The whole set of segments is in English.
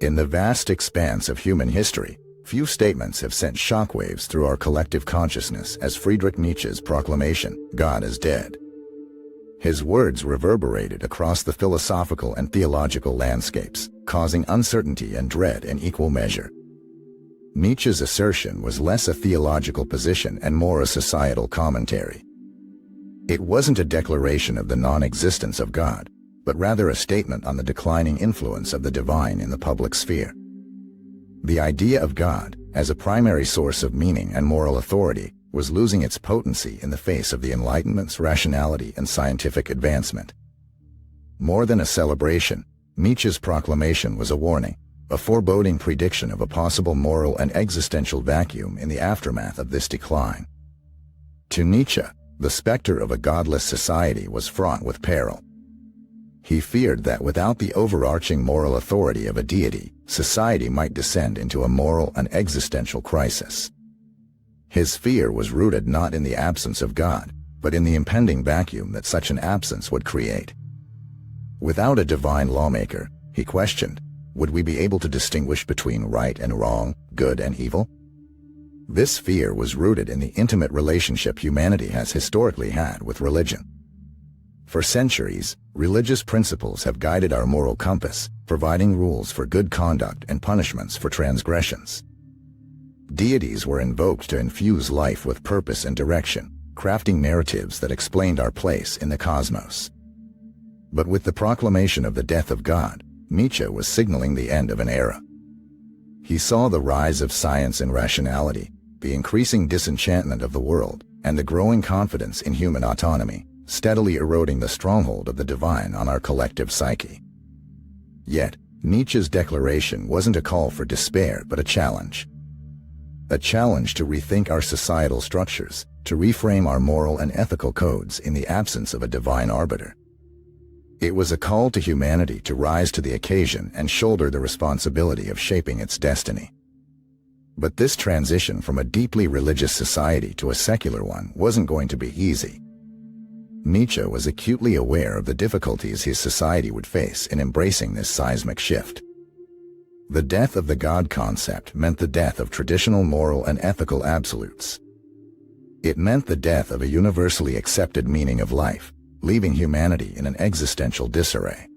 In the vast expanse of human history, few statements have sent shockwaves through our collective consciousness as Friedrich Nietzsche's proclamation, "God is dead." His words reverberated across the philosophical and theological landscapes, causing uncertainty and dread in equal measure. Nietzsche's assertion was less a theological position and more a societal commentary. It wasn't a declaration of the non-existence of God, but rather a statement on the declining influence of the divine in the public sphere. The idea of God, as a primary source of meaning and moral authority, was losing its potency in the face of the Enlightenment's rationality and scientific advancement. More than a celebration, Nietzsche's proclamation was a warning, a foreboding prediction of a possible moral and existential vacuum in the aftermath of this decline. To Nietzsche, the specter of a godless society was fraught with peril. He feared that without the overarching moral authority of a deity, society might descend into a moral and existential crisis. His fear was rooted not in the absence of God, but in the impending vacuum that such an absence would create. Without a divine lawmaker, he questioned, would we be able to distinguish between right and wrong, good and evil? This fear was rooted in the intimate relationship humanity has historically had with religion. For centuries, religious principles have guided our moral compass, providing rules for good conduct and punishments for transgressions. Deities were invoked to infuse life with purpose and direction, crafting narratives that explained our place in the cosmos. But with the proclamation of the death of God, Nietzsche was signaling the end of an era. He saw the rise of science and rationality, the increasing disenchantment of the world, and the growing confidence in human autonomy, steadily eroding the stronghold of the divine on our collective psyche. Yet, Nietzsche's declaration wasn't a call for despair but a challenge. A challenge to rethink our societal structures, to reframe our moral and ethical codes in the absence of a divine arbiter. It was a call to humanity to rise to the occasion and shoulder the responsibility of shaping its destiny. But this transition from a deeply religious society to a secular one wasn't going to be easy. Nietzsche was acutely aware of the difficulties his society would face in embracing this seismic shift. The death of the God concept meant the death of traditional moral and ethical absolutes. It meant the death of a universally accepted meaning of life, leaving humanity in an existential disarray.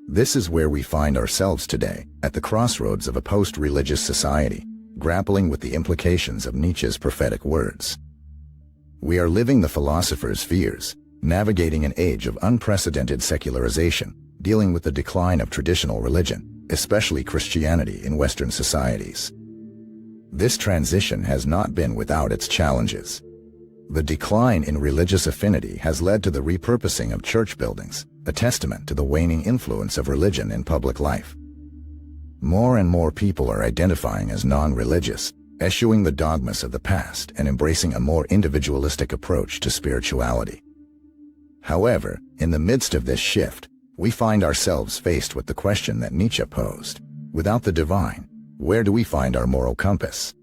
This is where we find ourselves today, at the crossroads of a post-religious society, grappling with the implications of Nietzsche's prophetic words. We are living the philosopher's fears, navigating an age of unprecedented secularization, dealing with the decline of traditional religion, especially Christianity in Western societies. This transition has not been without its challenges. The decline in religious affinity has led to the repurposing of church buildings, a testament to the waning influence of religion in public life. More and more people are identifying as non-religious, eschewing the dogmas of the past and embracing a more individualistic approach to spirituality. However, in the midst of this shift, we find ourselves faced with the question that Nietzsche posed. Without the divine, where do we find our moral compass?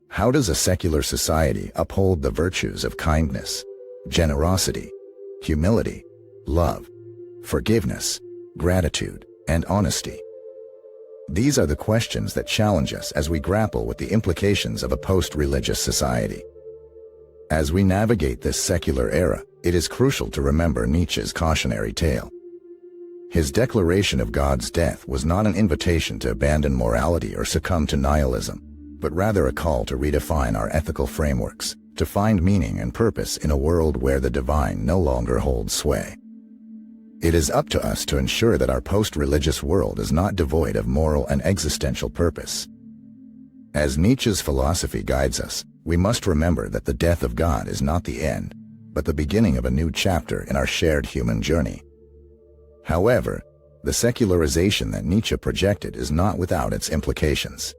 How does a secular society uphold the virtues of kindness, generosity, humility, love, forgiveness, gratitude, and honesty? These are the questions that challenge us as we grapple with the implications of a post-religious society. As we navigate this secular era, it is crucial to remember Nietzsche's cautionary tale. His declaration of God's death was not an invitation to abandon morality or succumb to nihilism, but rather a call to redefine our ethical frameworks, to find meaning and purpose in a world where the divine no longer holds sway. It is up to us to ensure that our post-religious world is not devoid of moral and existential purpose. As Nietzsche's philosophy guides us, we must remember that the death of God is not the end, but the beginning of a new chapter in our shared human journey. However, the secularization that Nietzsche projected is not without its implications.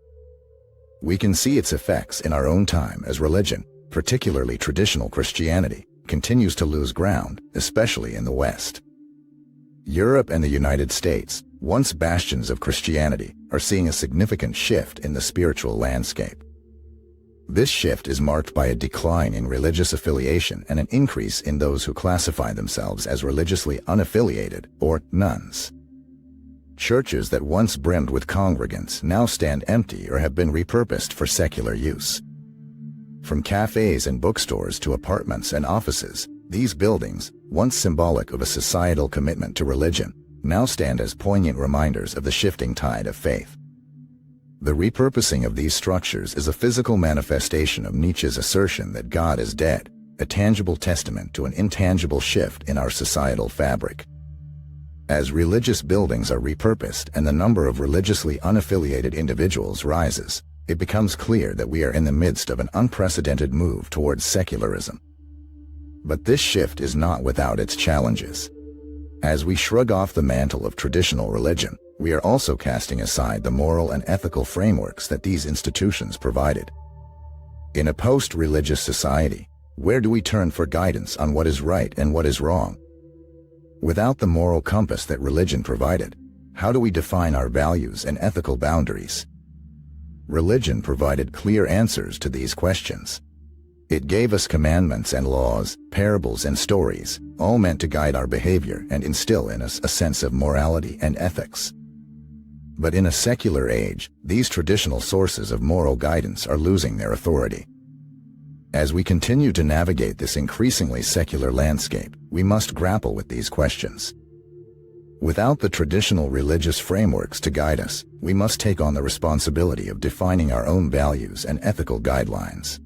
We can see its effects in our own time as religion, particularly traditional Christianity, continues to lose ground, especially in the West. Europe and the United States, once bastions of Christianity, are seeing a significant shift in the spiritual landscape. This shift is marked by a decline in religious affiliation and an increase in those who classify themselves as religiously unaffiliated or nuns. Churches that once brimmed with congregants now stand empty or have been repurposed for secular use. From cafes and bookstores to apartments and offices, these buildings, once symbolic of a societal commitment to religion, now stand as poignant reminders of the shifting tide of faith. The repurposing of these structures is a physical manifestation of Nietzsche's assertion that God is dead, a tangible testament to an intangible shift in our societal fabric. As religious buildings are repurposed and the number of religiously unaffiliated individuals rises, it becomes clear that we are in the midst of an unprecedented move towards secularism. But this shift is not without its challenges. As we shrug off the mantle of traditional religion, we are also casting aside the moral and ethical frameworks that these institutions provided. In a post-religious society, where do we turn for guidance on what is right and what is wrong? Without the moral compass that religion provided, how do we define our values and ethical boundaries? Religion provided clear answers to these questions. It gave us commandments and laws, parables and stories, all meant to guide our behavior and instill in us a sense of morality and ethics. But in a secular age, these traditional sources of moral guidance are losing their authority. As we continue to navigate this increasingly secular landscape, we must grapple with these questions. Without the traditional religious frameworks to guide us, we must take on the responsibility of defining our own values and ethical guidelines.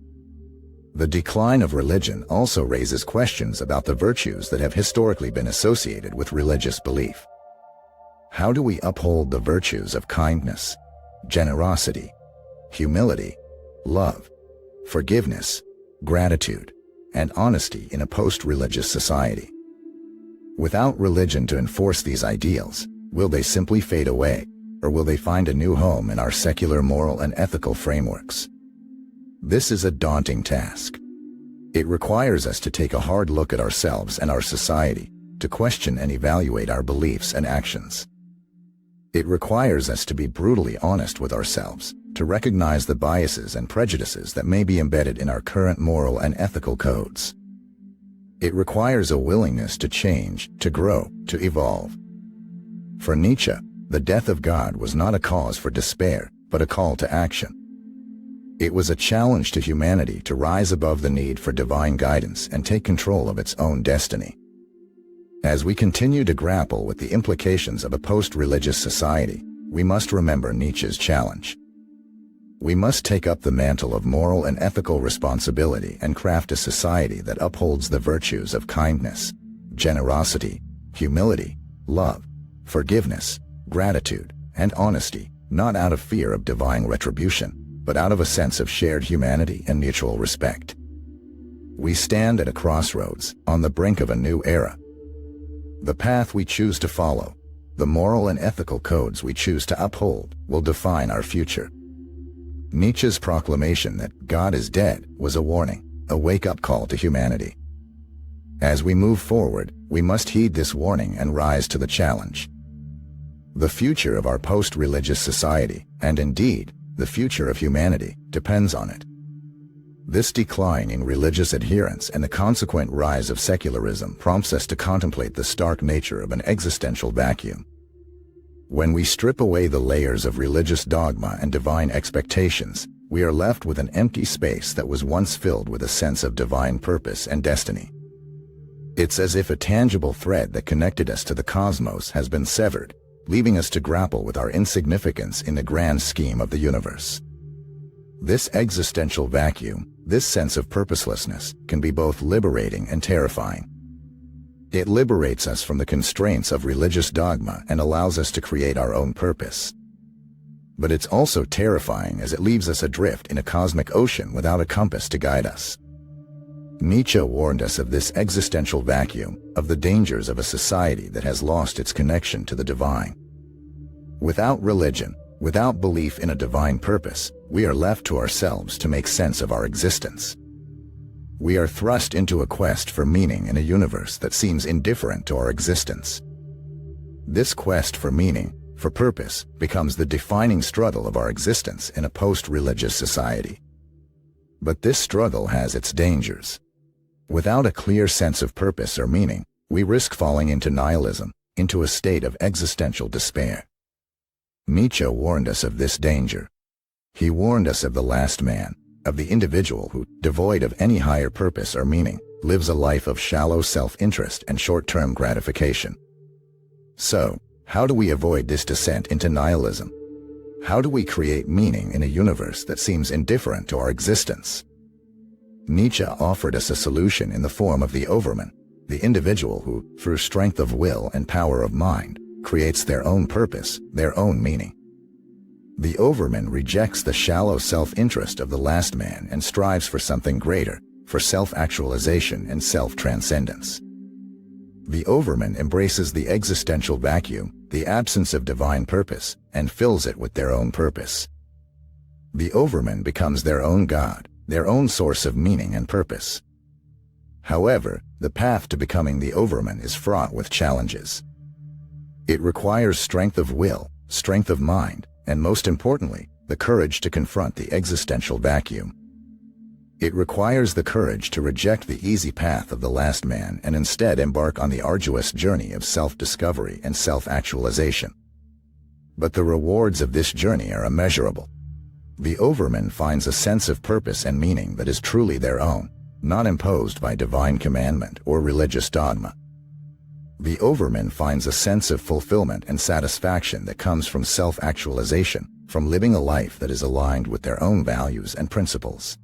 The decline of religion also raises questions about the virtues that have historically been associated with religious belief. How do we uphold the virtues of kindness, generosity, humility, love, forgiveness, gratitude, and honesty in a post-religious society? Without religion to enforce these ideals, will they simply fade away, or will they find a new home in our secular moral and ethical frameworks? This is a daunting task. It requires us to take a hard look at ourselves and our society, to question and evaluate our beliefs and actions. It requires us to be brutally honest with ourselves, to recognize the biases and prejudices that may be embedded in our current moral and ethical codes. It requires a willingness to change, to grow, to evolve. For Nietzsche, the death of God was not a cause for despair, but a call to action. It was a challenge to humanity to rise above the need for divine guidance and take control of its own destiny. As we continue to grapple with the implications of a post-religious society, we must remember Nietzsche's challenge. We must take up the mantle of moral and ethical responsibility and craft a society that upholds the virtues of kindness, generosity, humility, love, forgiveness, gratitude, and honesty, not out of fear of divine retribution, but out of a sense of shared humanity and mutual respect. We stand at a crossroads, on the brink of a new era. The path we choose to follow, the moral and ethical codes we choose to uphold, will define our future. Nietzsche's proclamation that God is dead was a warning, a wake-up call to humanity. As we move forward, we must heed this warning and rise to the challenge. The future of our post-religious society, and indeed, the future of humanity, depends on it. This decline in religious adherence and the consequent rise of secularism prompts us to contemplate the stark nature of an existential vacuum. When we strip away the layers of religious dogma and divine expectations, we are left with an empty space that was once filled with a sense of divine purpose and destiny. It's as if a tangible thread that connected us to the cosmos has been severed, leaving us to grapple with our insignificance in the grand scheme of the universe. This existential vacuum, this sense of purposelessness, can be both liberating and terrifying. It liberates us from the constraints of religious dogma and allows us to create our own purpose. But it's also terrifying as it leaves us adrift in a cosmic ocean without a compass to guide us. Nietzsche warned us of this existential vacuum, of the dangers of a society that has lost its connection to the divine. Without religion, without belief in a divine purpose, we are left to ourselves to make sense of our existence. We are thrust into a quest for meaning in a universe that seems indifferent to our existence. This quest for meaning, for purpose, becomes the defining struggle of our existence in a post-religious society. But this struggle has its dangers. Without a clear sense of purpose or meaning, we risk falling into nihilism, into a state of existential despair. Nietzsche warned us of this danger. He warned us of the last man, of the individual who, devoid of any higher purpose or meaning, lives a life of shallow self-interest and short-term gratification. So, how do we avoid this descent into nihilism? How do we create meaning in a universe that seems indifferent to our existence? Nietzsche offered us a solution in the form of the Overman, the individual who, through strength of will and power of mind, creates their own purpose, their own meaning. The Overman rejects the shallow self-interest of the last man and strives for something greater, for self-actualization and self-transcendence. The Overman embraces the existential vacuum, the absence of divine purpose, and fills it with their own purpose. The Overman becomes their own God, their own source of meaning and purpose. However, the path to becoming the Overman is fraught with challenges. It requires strength of will, strength of mind, and most importantly, the courage to confront the existential vacuum. It requires the courage to reject the easy path of the last man and instead embark on the arduous journey of self-discovery and self-actualization. But the rewards of this journey are immeasurable. The Overman finds a sense of purpose and meaning that is truly their own, not imposed by divine commandment or religious dogma. The Overman finds a sense of fulfillment and satisfaction that comes from self-actualization, from living a life that is aligned with their own values and principles.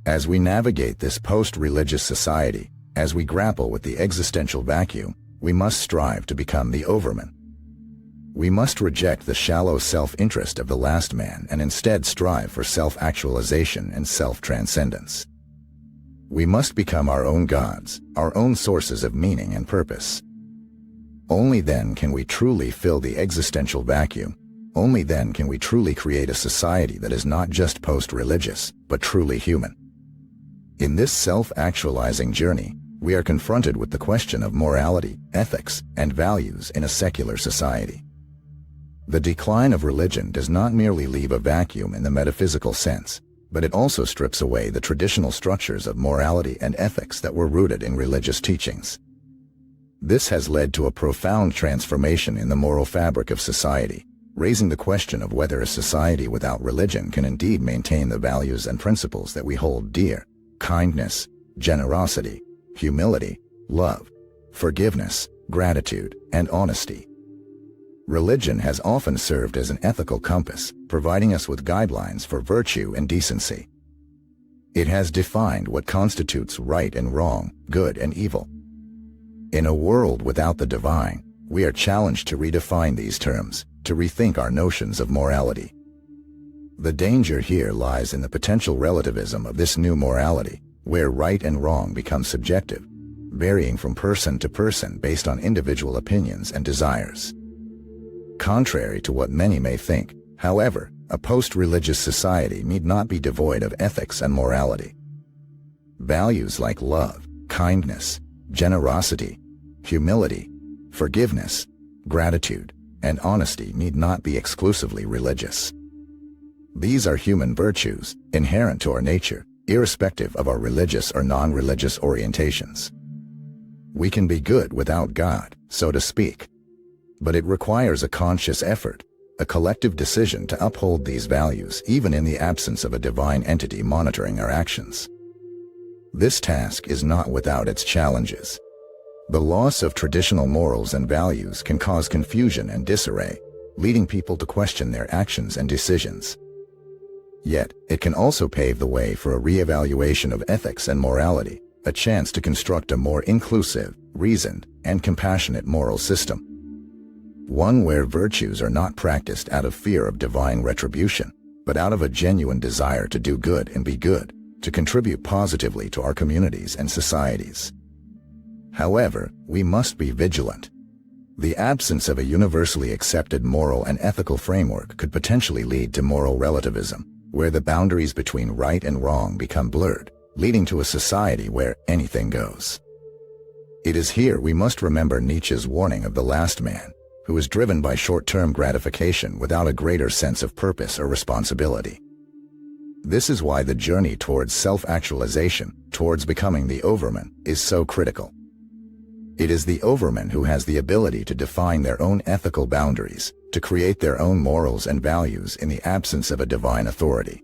As we navigate this post-religious society, as we grapple with the existential vacuum, we must strive to become the Overman. We must reject the shallow self-interest of the last man and instead strive for self-actualization and self-transcendence. We must become our own gods, our own sources of meaning and purpose. Only then can we truly fill the existential vacuum. Only then can we truly create a society that is not just post-religious, but truly human. In this self-actualizing journey, we are confronted with the question of morality, ethics, and values in a secular society. The decline of religion does not merely leave a vacuum in the metaphysical sense, but it also strips away the traditional structures of morality and ethics that were rooted in religious teachings. This has led to a profound transformation in the moral fabric of society, raising the question of whether a society without religion can indeed maintain the values and principles that we hold dear: kindness, generosity, humility, love, forgiveness, gratitude, and honesty. Religion has often served as an ethical compass, providing us with guidelines for virtue and decency. It has defined what constitutes right and wrong, good and evil. In a world without the divine, we are challenged to redefine these terms, to rethink our notions of morality. The danger here lies in the potential relativism of this new morality, where right and wrong become subjective, varying from person to person based on individual opinions and desires. Contrary to what many may think, however, a post-religious society need not be devoid of ethics and morality. Values like love, kindness, generosity, humility, forgiveness, gratitude, and honesty need not be exclusively religious. These are human virtues, inherent to our nature, irrespective of our religious or non-religious orientations. We can be good without God, so to speak. But it requires a conscious effort, a collective decision to uphold these values even in the absence of a divine entity monitoring our actions. This task is not without its challenges. The loss of traditional morals and values can cause confusion and disarray, leading people to question their actions and decisions. Yet, it can also pave the way for a re-evaluation of ethics and morality, a chance to construct a more inclusive, reasoned, and compassionate moral system. One where virtues are not practiced out of fear of divine retribution, but out of a genuine desire to do good and be good, to contribute positively to our communities and societies. However, we must be vigilant. The absence of a universally accepted moral and ethical framework could potentially lead to moral relativism, where the boundaries between right and wrong become blurred, leading to a society where anything goes. It is here we must remember Nietzsche's warning of the last man, who is driven by short-term gratification without a greater sense of purpose or responsibility. This is why the journey towards self-actualization, towards becoming the Overman, is so critical. It is the Overman who has the ability to define their own ethical boundaries, to create their own morals and values in the absence of a divine authority.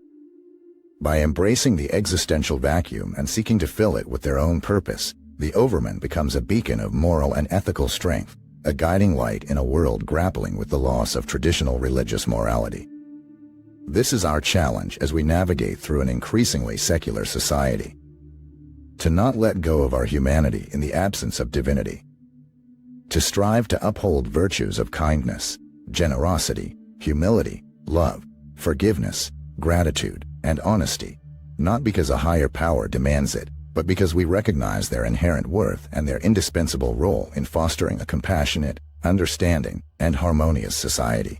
By embracing the existential vacuum and seeking to fill it with their own purpose, the Overman becomes a beacon of moral and ethical strength, a guiding light in a world grappling with the loss of traditional religious morality. This is our challenge as we navigate through an increasingly secular society. To not let go of our humanity in the absence of divinity. To strive to uphold virtues of kindness, generosity, humility, love, forgiveness, gratitude, and honesty, not because a higher power demands it, but because we recognize their inherent worth and their indispensable role in fostering a compassionate, understanding, and harmonious society.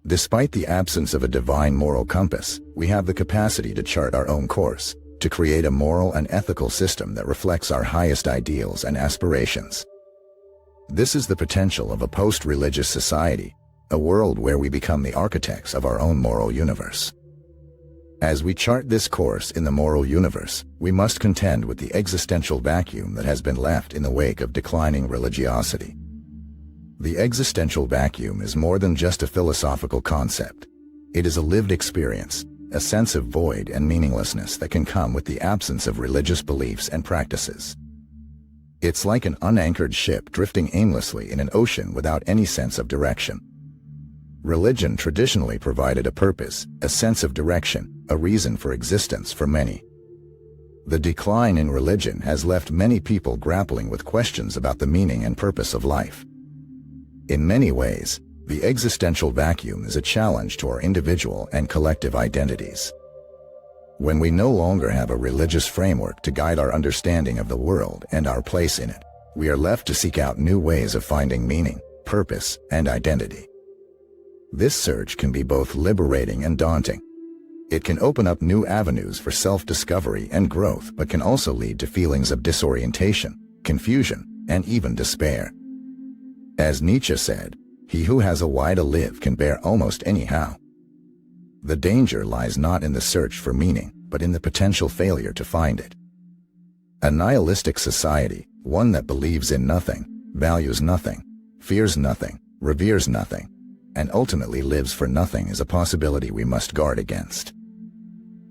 Despite the absence of a divine moral compass, we have the capacity to chart our own course, to create a moral and ethical system that reflects our highest ideals and aspirations. This is the potential of a post-religious society, a world where we become the architects of our own moral universe. As we chart this course in the moral universe, we must contend with the existential vacuum that has been left in the wake of declining religiosity. The existential vacuum is more than just a philosophical concept. It is a lived experience, a sense of void and meaninglessness that can come with the absence of religious beliefs and practices. It's like an unanchored ship drifting aimlessly in an ocean without any sense of direction. Religion traditionally provided a purpose, a sense of direction, a reason for existence for many. The decline in religion has left many people grappling with questions about the meaning and purpose of life. In many ways, the existential vacuum is a challenge to our individual and collective identities. When we no longer have a religious framework to guide our understanding of the world and our place in it, we are left to seek out new ways of finding meaning, purpose, and identity. This search can be both liberating and daunting. It can open up new avenues for self-discovery and growth, but can also lead to feelings of disorientation, confusion, and even despair. As Nietzsche said, "He who has a why to live can bear almost anyhow." The danger lies not in the search for meaning, but in the potential failure to find it. A nihilistic society, one that believes in nothing, values nothing, fears nothing, reveres nothing, and ultimately lives for nothing, is a possibility we must guard against.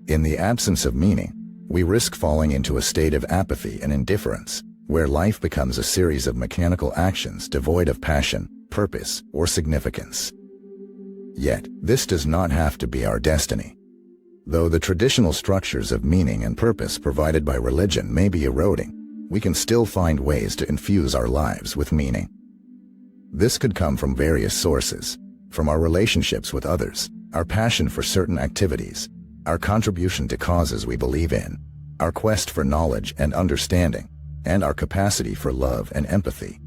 In the absence of meaning, we risk falling into a state of apathy and indifference, where life becomes a series of mechanical actions devoid of passion, purpose, or significance. Yet, this does not have to be our destiny. Though the traditional structures of meaning and purpose provided by religion may be eroding, we can still find ways to infuse our lives with meaning. This could come from various sources, from our relationships with others, our passion for certain activities, our contribution to causes we believe in, our quest for knowledge and understanding, and our capacity for love and empathy.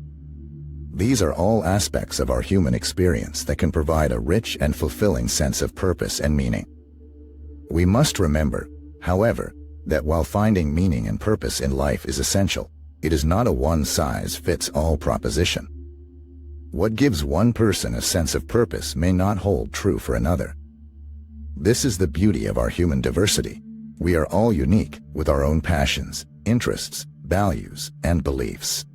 These are all aspects of our human experience that can provide a rich and fulfilling sense of purpose and meaning. We must remember, however, that while finding meaning and purpose in life is essential, it is not a one-size-fits-all proposition. What gives one person a sense of purpose may not hold true for another. This is the beauty of our human diversity. We are all unique, with our own passions, interests, values, and beliefs.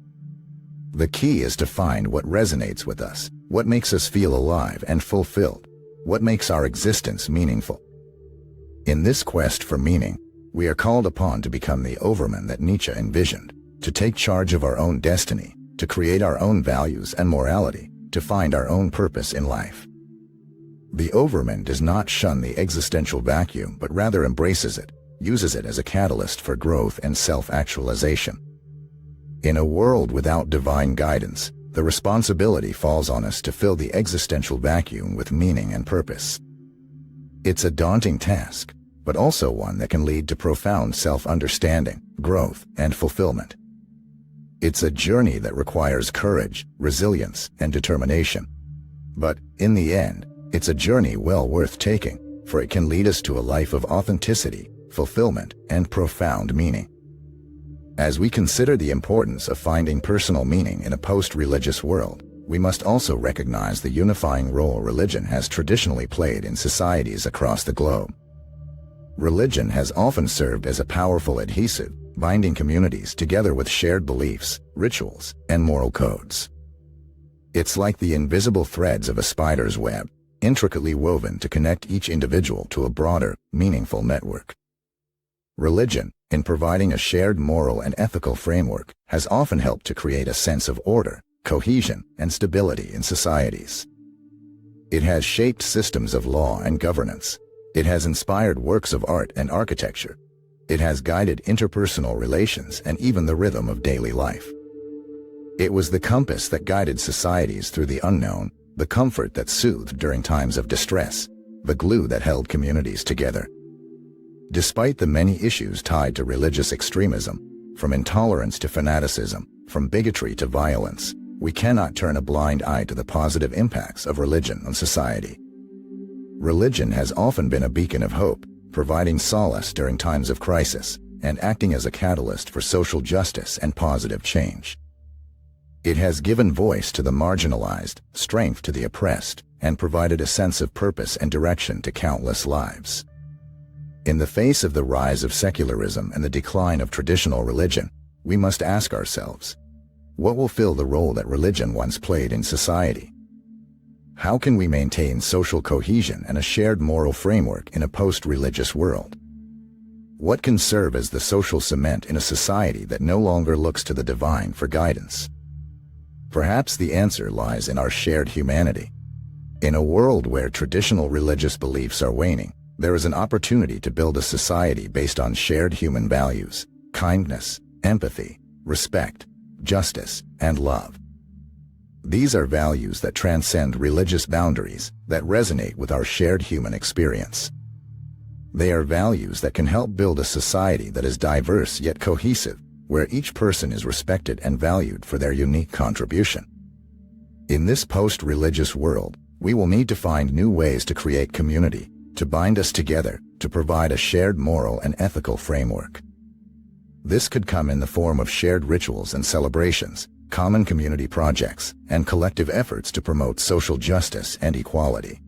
The key is to find what resonates with us, what makes us feel alive and fulfilled, what makes our existence meaningful. In this quest for meaning, we are called upon to become the Overman that Nietzsche envisioned, to take charge of our own destiny, to create our own values and morality, to find our own purpose in life. The Overman does not shun the existential vacuum, but rather embraces it, uses it as a catalyst for growth and self-actualization. In a world without divine guidance, the responsibility falls on us to fill the existential vacuum with meaning and purpose. It's a daunting task, but also one that can lead to profound self-understanding, growth, and fulfillment. It's a journey that requires courage, resilience, and determination. But, in the end, it's a journey well worth taking, for it can lead us to a life of authenticity, fulfillment, and profound meaning. As we consider the importance of finding personal meaning in a post-religious world, we must also recognize the unifying role religion has traditionally played in societies across the globe. Religion has often served as a powerful adhesive, binding communities together with shared beliefs, rituals, and moral codes. It's like the invisible threads of a spider's web, intricately woven to connect each individual to a broader, meaningful network. Religion, in providing a shared moral and ethical framework, has often helped to create a sense of order, cohesion, and stability in societies. It has shaped systems of law and governance. It has inspired works of art and architecture. It has guided interpersonal relations and even the rhythm of daily life. It was the compass that guided societies through the unknown, the comfort that soothed during times of distress, the glue that held communities together. Despite the many issues tied to religious extremism, from intolerance to fanaticism, from bigotry to violence, we cannot turn a blind eye to the positive impacts of religion on society. Religion has often been a beacon of hope, providing solace during times of crisis, and acting as a catalyst for social justice and positive change. It has given voice to the marginalized, strength to the oppressed, and provided a sense of purpose and direction to countless lives. In the face of the rise of secularism and the decline of traditional religion, we must ask ourselves, what will fill the role that religion once played in society? How can we maintain social cohesion and a shared moral framework in a post-religious world? What can serve as the social cement in a society that no longer looks to the divine for guidance? Perhaps the answer lies in our shared humanity. In a world where traditional religious beliefs are waning, there is an opportunity to build a society based on shared human values, kindness, empathy, respect, justice, and love. These are values that transcend religious boundaries, that resonate with our shared human experience. They are values that can help build a society that is diverse yet cohesive, where each person is respected and valued for their unique contribution. In this post-religious world, we will need to find new ways to create community, to bind us together, to provide a shared moral and ethical framework. This could come in the form of shared rituals and celebrations, common community projects, and collective efforts to promote social justice and equality.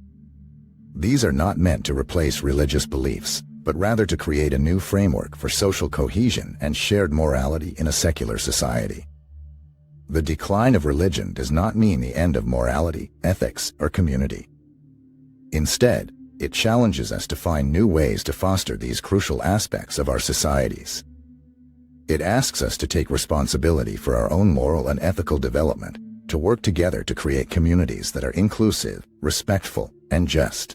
These are not meant to replace religious beliefs, but rather to create a new framework for social cohesion and shared morality in a secular society. The decline of religion does not mean the end of morality, ethics, or community. Instead, it challenges us to find new ways to foster these crucial aspects of our societies. It asks us to take responsibility for our own moral and ethical development, to work together to create communities that are inclusive, respectful, and just.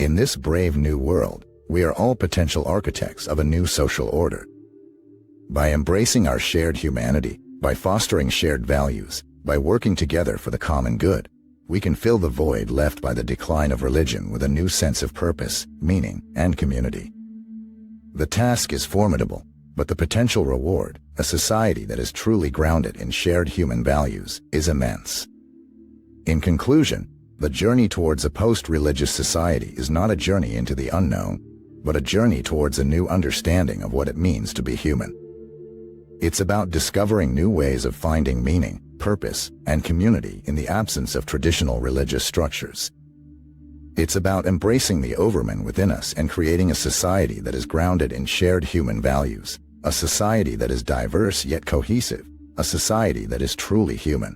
In this brave new world, we are all potential architects of a new social order. By embracing our shared humanity, by fostering shared values, by working together for the common good, we can fill the void left by the decline of religion with a new sense of purpose, meaning, and community. The task is formidable, but the potential reward, a society that is truly grounded in shared human values, is immense. In conclusion, the journey towards a post-religious society is not a journey into the unknown, but a journey towards a new understanding of what it means to be human. It's about discovering new ways of finding meaning, purpose, and community in the absence of traditional religious structures. It's about embracing the Overman within us and creating a society that is grounded in shared human values, a society that is diverse yet cohesive, a society that is truly human.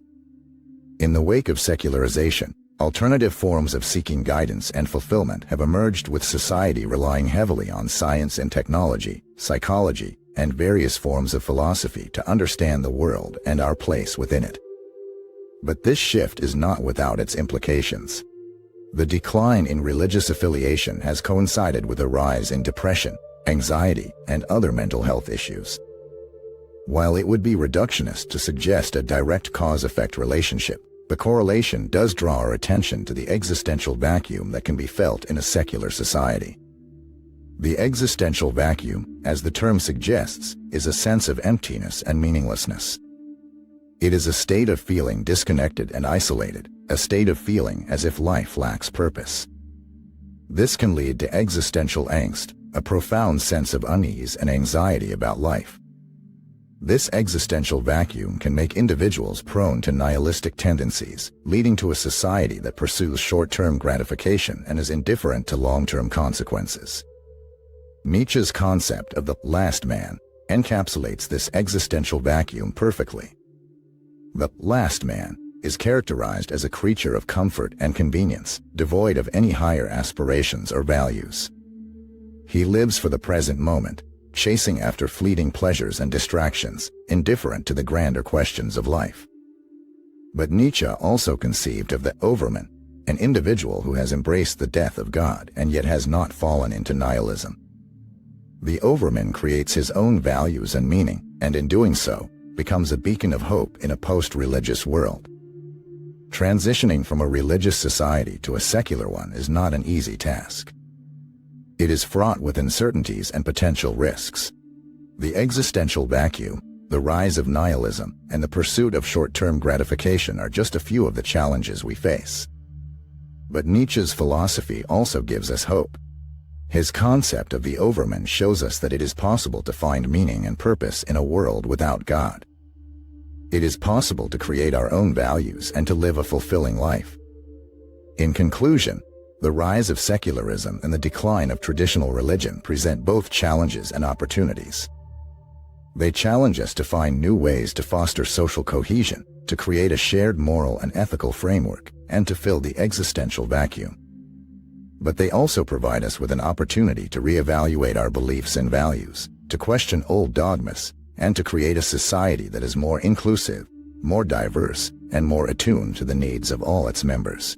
In the wake of secularization, alternative forms of seeking guidance and fulfillment have emerged, with society relying heavily on science and technology, psychology, and various forms of philosophy to understand the world and our place within it. But this shift is not without its implications. The decline in religious affiliation has coincided with a rise in depression, anxiety, and other mental health issues. While it would be reductionist to suggest a direct cause-effect relationship, the correlation does draw our attention to the existential vacuum that can be felt in a secular society. The existential vacuum, as the term suggests, is a sense of emptiness and meaninglessness. It is a state of feeling disconnected and isolated, a state of feeling as if life lacks purpose. This can lead to existential angst, a profound sense of unease and anxiety about life. This existential vacuum can make individuals prone to nihilistic tendencies, leading to a society that pursues short-term gratification and is indifferent to long-term consequences. Nietzsche's concept of the last man, encapsulates this existential vacuum perfectly. The last man is characterized as a creature of comfort and convenience, devoid of any higher aspirations or values. He lives for the present moment, chasing after fleeting pleasures and distractions, indifferent to the grander questions of life. But Nietzsche also conceived of the Overman, an individual who has embraced the death of God and yet has not fallen into nihilism. The Overman creates his own values and meaning, and in doing so, becomes a beacon of hope in a post-religious world. Transitioning from a religious society to a secular one is not an easy task. It is fraught with uncertainties and potential risks. The existential vacuum, the rise of nihilism, and the pursuit of short-term gratification are just a few of the challenges we face. But Nietzsche's philosophy also gives us hope. His concept of the Overman shows us that it is possible to find meaning and purpose in a world without God. It is possible to create our own values and to live a fulfilling life. In conclusion, the rise of secularism and the decline of traditional religion present both challenges and opportunities. They challenge us to find new ways to foster social cohesion, to create a shared moral and ethical framework, and to fill the existential vacuum. But they also provide us with an opportunity to reevaluate our beliefs and values, to question old dogmas, and to create a society that is more inclusive, more diverse, and more attuned to the needs of all its members.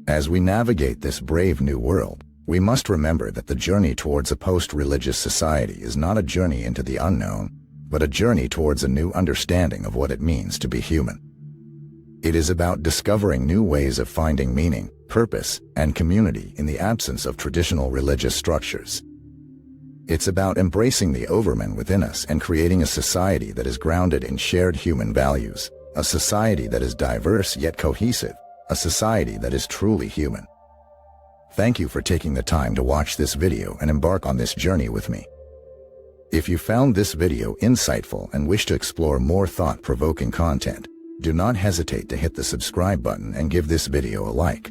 As we navigate this brave new world, we must remember that the journey towards a post-religious society is not a journey into the unknown, but a journey towards a new understanding of what it means to be human. It is about discovering new ways of finding meaning, purpose, and community in the absence of traditional religious structures. It's about embracing the Overman within us and creating a society that is grounded in shared human values, a society that is diverse yet cohesive, a society that is truly human. Thank you for taking the time to watch this video and embark on this journey with me. If you found this video insightful and wish to explore more thought-provoking content, do not hesitate to hit the subscribe button and give this video a like.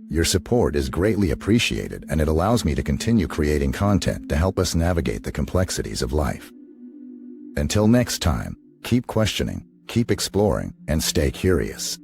Your support is greatly appreciated, and it allows me to continue creating content to help us navigate the complexities of life. Until next time, keep questioning, keep exploring, and stay curious.